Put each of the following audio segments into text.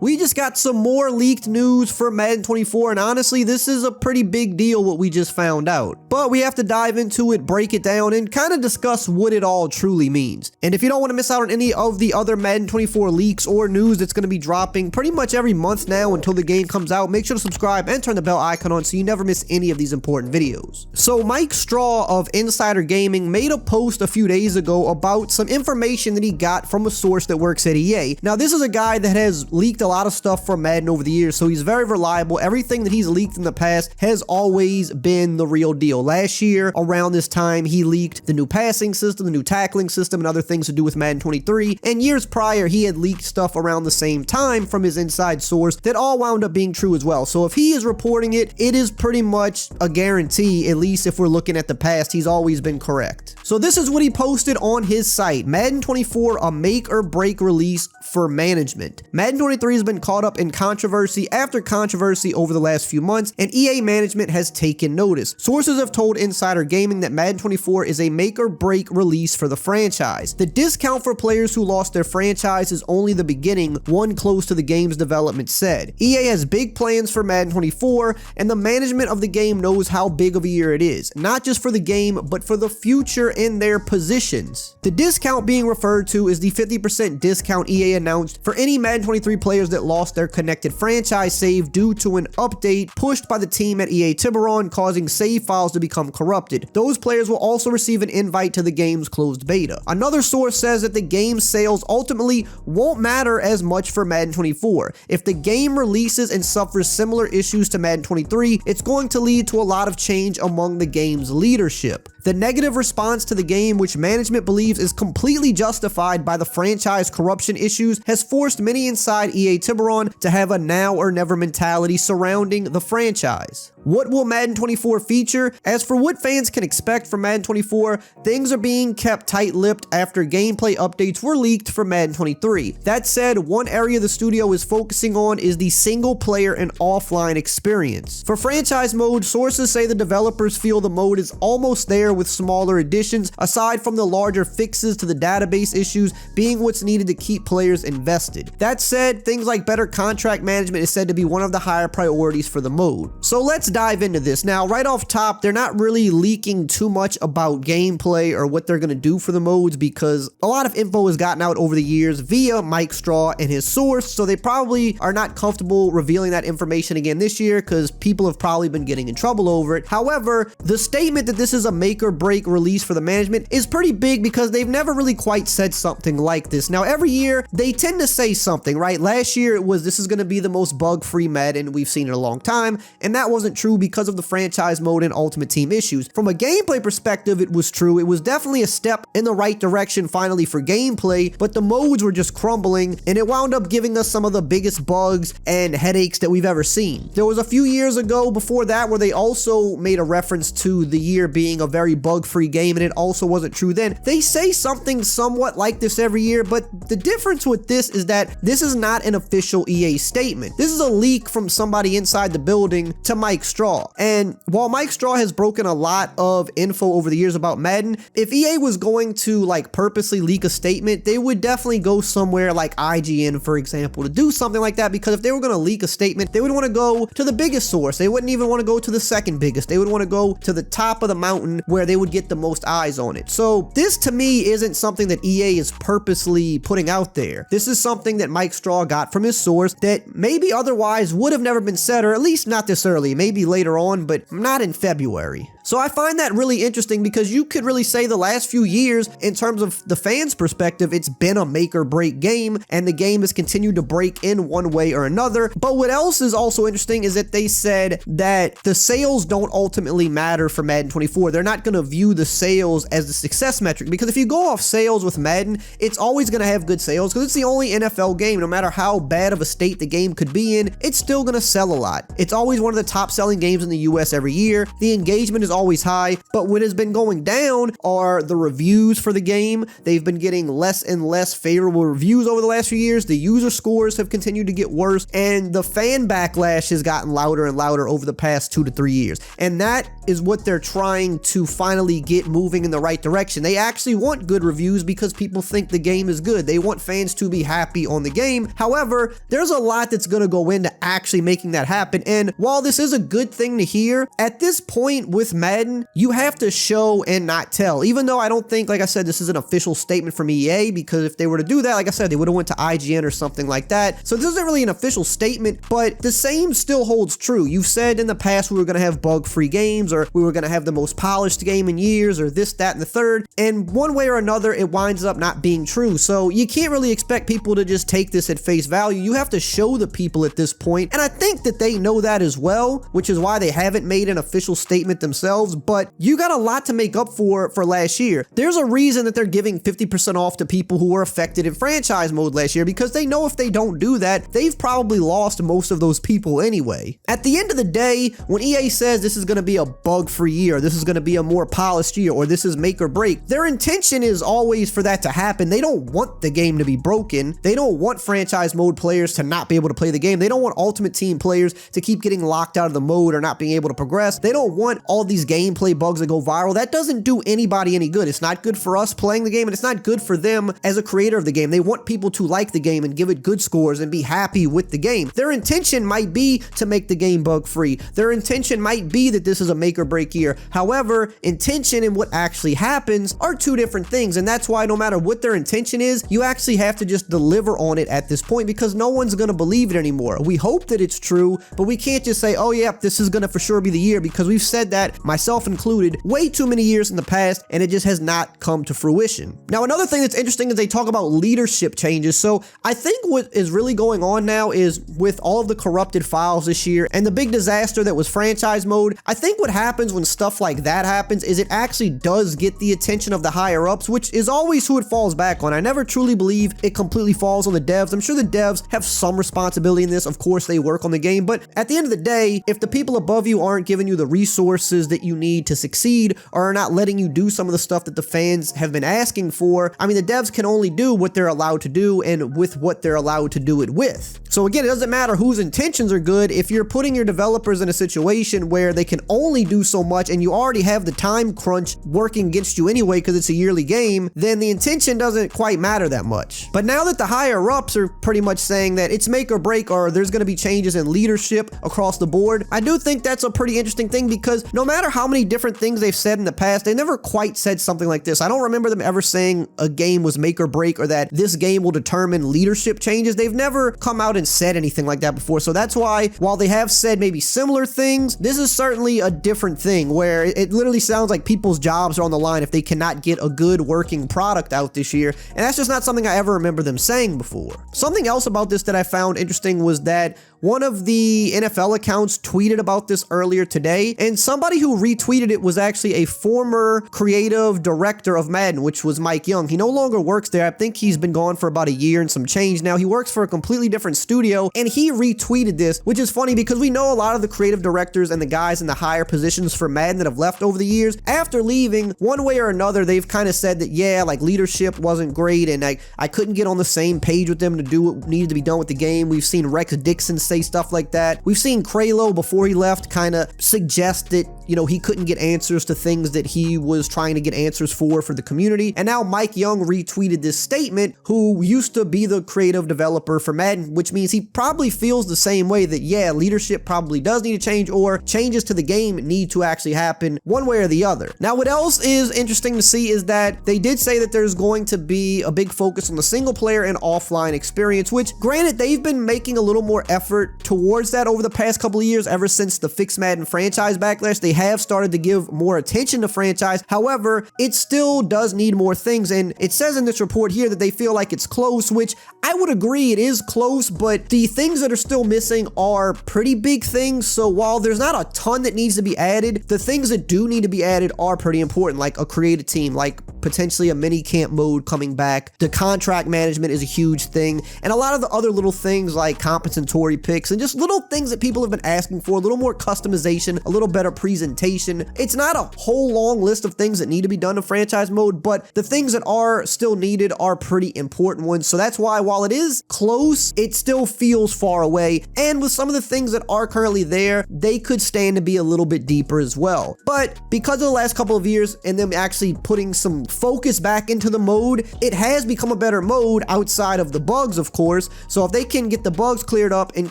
We just got some more leaked news for Madden 24, and honestly, this is a pretty big deal what we just found out. But we have to dive into it, break it down, and kind of discuss what it all truly means. And if you don't want to miss out on any of the other Madden 24 leaks or news that's going to be dropping pretty much every month now until the game comes out, make sure to subscribe and turn the bell icon on so you never miss any of these important videos. So Mike Straw of Insider Gaming made a post a few days ago about some information that he got from a source that works at EA. Now, this is a guy that has leaked a lot of stuff from Madden over the years, so he's very reliable. Everything that he's leaked in the past has always been the real deal. Last year, around this time, he leaked the new passing system, the new tackling system, and other things to do with Madden 23. And years prior, he had leaked stuff around the same time from his inside source that all wound up being true as well. So if he is reporting it, it is pretty much a guarantee, at least if we're looking at the past, he's always been correct. So this is what he posted on his site. Madden 24, a make or break release for management. Madden 23 has been caught up in controversy after controversy over the last few months, and EA management has taken notice. Sources have told Insider Gaming that Madden 24 is a make or break release for the franchise. The discount for players who lost their franchise is only the beginning, one close to the game's development said. EA has big plans for Madden 24, and the management of the game knows how big of a year it is, not just for the game, but for the future in their positions. The discount being referred to is the 50% discount EA announced for any Madden 23 players that lost their connected franchise save due to an update pushed by the team at EA Tiburon, causing save files to become corrupted. Those players will also receive an invite to the game's closed beta. Another source says that the game's sales ultimately won't matter as much for Madden 24. If the game releases and suffers similar issues to Madden 23, it's going to lead to a lot of change among the game's leadership. The negative response to the game, which management believes is completely justified by the franchise corruption issues, has forced many inside EA Tiburon to have a now or never mentality surrounding the franchise. What will Madden 24 feature? As for what fans can expect from Madden 24, things are being kept tight-lipped after gameplay updates were leaked for Madden 23. That said, one area the studio is focusing on is the single-player and offline experience. For franchise mode, sources say the developers feel the mode is almost there with smaller additions, aside from the larger fixes to the database issues being what's needed to keep players invested. That said, things like better contract management is said to be one of the higher priorities for the mode. So let's dive into this. Now, right off top, they're not really leaking too much about gameplay or what they're going to do for the modes because a lot of info has gotten out over the years via Mike Straw and his source, so they probably are not comfortable revealing that information again this year because people have probably been getting in trouble over it. However, the statement that this is a make or break release for the management is pretty big because they've never really quite said something like this. Now, every year they tend to say something, right? Last year it was, this is going to be the most bug-free Madden we've seen in a long time, and that wasn't true because of the franchise mode and Ultimate Team issues. From a gameplay perspective, it was true. It was definitely a step in the right direction finally for gameplay, but the modes were just crumbling, and it wound up giving us some of the biggest bugs and headaches that we've ever seen. There was a few years ago before that where they also made a reference to the year being a very bug-free game, and it also wasn't true then. They say something somewhat like this every year, but the difference with this is that this is not an official EA statement. This is a leak from somebody inside the building to Mike Straw. And while Mike Straw has broken a lot of info over the years about Madden, if EA was going to like purposely leak a statement, they would definitely go somewhere like IGN, for example, to do something like that, because if they were going to leak a statement, they would want to go to the biggest source. They wouldn't even want to go to the second biggest. They would want to go to the top of the mountain where they would get the most eyes on it. So this to me isn't something that EA is purposely putting out there. This is something that Mike Straw got from his source that maybe otherwise would have never been said, or at least not this early, maybe later on, but not in February. So I find that really interesting because you could really say the last few years, in terms of the fans' perspective, it's been a make or break game, and the game has continued to break in one way or another. But what else is also interesting is that they said that the sales don't ultimately matter for Madden 24. They're not going to view the sales as the success metric, because if you go off sales with Madden, it's always going to have good sales because it's the only NFL game. No matter how bad of a state the game could be in, it's still going to sell a lot. It's always one of the top selling games in the US every year. The engagement is always high, but what has been going down are the reviews for the game. They've been getting less and less favorable reviews over the last few years. The user scores have continued to get worse, and the fan backlash has gotten louder and louder over the past 2 to 3 years. And that is what they're trying to finally get moving in the right direction. They actually want good reviews because people think the game is good. They want fans to be happy on the game. However, there's a lot that's going to go into actually making that happen. And while this is a good thing to hear, at this point with Madden, you have to show and not tell. Even though I don't think, like I said, this is an official statement from EA, because if they were to do that, like I said, they would have went to IGN or something like that. So this isn't really an official statement, but the same still holds true. You've said in the past we were going to have bug-free games, or we were going to have the most polished game in years, or this, that, and the third. And one way or another, it winds up not being true. So you can't really expect people to just take this at face value. You have to show the people at this point. And I think that they know that as well, which is why they haven't made an official statement themselves. But you got a lot to make up for last year. There's a reason that they're giving 50% off to people who were affected in franchise mode last year, because they know if they don't do that, they've probably lost most of those people anyway. At the end of the day, when EA says this is going to be a bug-free year, this is going to be a more polished year, or this is make or break, their intention is always for that to happen. They don't want the game to be broken. They don't want franchise mode players to not be able to play the game. They don't want Ultimate Team players to keep getting locked out of the mode or not being able to progress. They don't want all these gameplay bugs that go viral. That doesn't do anybody any good. It's not good for us playing the game, and it's not good for them as a creator of the game. They want people to like the game and give it good scores and be happy with the game. Their intention might be to make the game bug-free. Their intention might be that this is a make or break year. However, intention and what actually happens are two different things, and that's why no matter what their intention is, you actually have to just deliver on it at this point, because no one's going to believe it anymore. We hope that it's true, but we can't just say, oh yeah, this is going to for sure be the year, because we've said that, myself included, way too many years in the past, and it just has not come to fruition. Now, another thing that's interesting is they talk about leadership changes. So I think what is really going on now is with all of the corrupted files this year and the big disaster that was franchise mode, I think what happens when stuff like that happens is it actually does get the attention of the higher ups, which is always who it falls back on. I never truly believe it completely falls on the devs. I'm sure the devs have some responsibility in this. Of course, they work on the game, but at the end of the day, if the people above you aren't giving you the resources that you need to succeed, or are not letting you do some of the stuff that the fans have been asking for, I mean, the devs can only do what they're allowed to do and with what they're allowed to do it with. So again, it doesn't matter whose intentions are good. If you're putting your developers in a situation where they can only do so much and you already have the time crunch working against you anyway because it's a yearly game, then the intention doesn't quite matter that much. But now that the higher ups are pretty much saying that it's make or break, or there's going to be changes in leadership across the board, I do think that's a pretty interesting thing, because no matter how many different things they've said in the past, they never quite said something like this. I don't remember them ever saying a game was make or break, or that this game will determine leadership changes. They've never come out and said anything like that before. So that's why, while they have said maybe similar things, this is certainly a different thing, where it literally sounds like people's jobs are on the line if they cannot get a good working product out this year. And that's just not something I ever remember them saying before. Something else about this that I found interesting was that one of the NFL accounts tweeted about this earlier today, and somebody who retweeted it was actually a former creative director of Madden, which was Mike Young. He no longer works there. I think he's been gone for about a year and some change now. He works for a completely different studio, and he retweeted this, which is funny because we know a lot of the creative directors and the guys in the higher positions for Madden that have left over the years. After leaving, one way or another, they've kind of said that, yeah, like leadership wasn't great, and I couldn't get on the same page with them to do what needed to be done with the game. We've seen Rex Dixon say stuff like that. We've seen Kralo, before he left, kind of suggest that, you know, he couldn't get answers to things that he was trying to get answers for the community. And now Mike Young retweeted this statement, who used to be the creative developer for Madden, which means he probably feels the same way, that, yeah, leadership probably does need to change, or changes to the game need to actually happen one way or the other. Now, what else is interesting to see is that they did say that there's going to be a big focus on the single player and offline experience, which, granted, they've been making a little more effort towards that over the past couple of years. Ever since the Fix Madden franchise backlash, they have started to give more attention to franchise. However, it still does need more things, and it says in this report here that they feel like it's close, which I would agree it is close, but the things that are still missing are pretty big things. So while there's not a ton that needs to be added, the things that do need to be added are pretty important, like a creative team, like potentially a mini camp mode coming back. The contract management is a huge thing, and a lot of the other little things like compensatory picks and just little things that people have been asking for, a little more customization, a little better presentation. It's not a whole long list of things that need to be done in franchise mode, but the things that are still needed are pretty important ones. So that's why, while it is close, it still feels far away. And with some of the things that are currently there, they could stand to be a little bit deeper as well. But because of the last couple of years and them actually putting some focus back into the mode, it has become a better mode outside of the bugs, of course. So if they can get the bugs cleared up and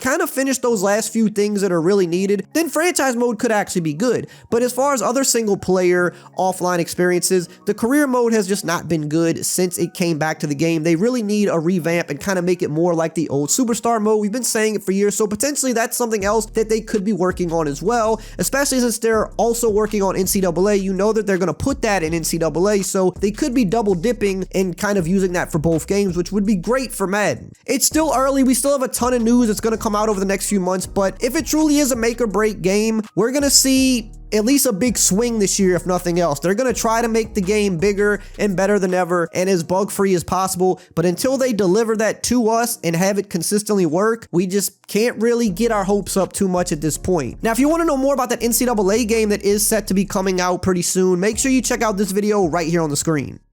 kind of finish those last few things that are really needed, then franchise mode could actually be good. But as far as other single player offline experiences, the career mode has just not been good since it came back to the game. They really need a revamp and kind of make it more like the old Superstar mode. We've been saying it for years, so potentially that's something else that they could be working on as well, especially since they're also working on NCAA. You know that they're going to put that in NCAA, so they could be double dipping and kind of using that for both games, which would be great for Madden. It's still early. We still have a ton of news that's going to come out over the next few months, but if it truly is a make or break game, we're going to see at least a big swing this year, if nothing else. They're going to try to make the game bigger and better than ever and as bug-free as possible, but until they deliver that to us and have it consistently work, we just can't really get our hopes up too much at this point. Now, if you want to know more about that NCAA game that is set to be coming out pretty soon, make sure you check out this video right here on the screen.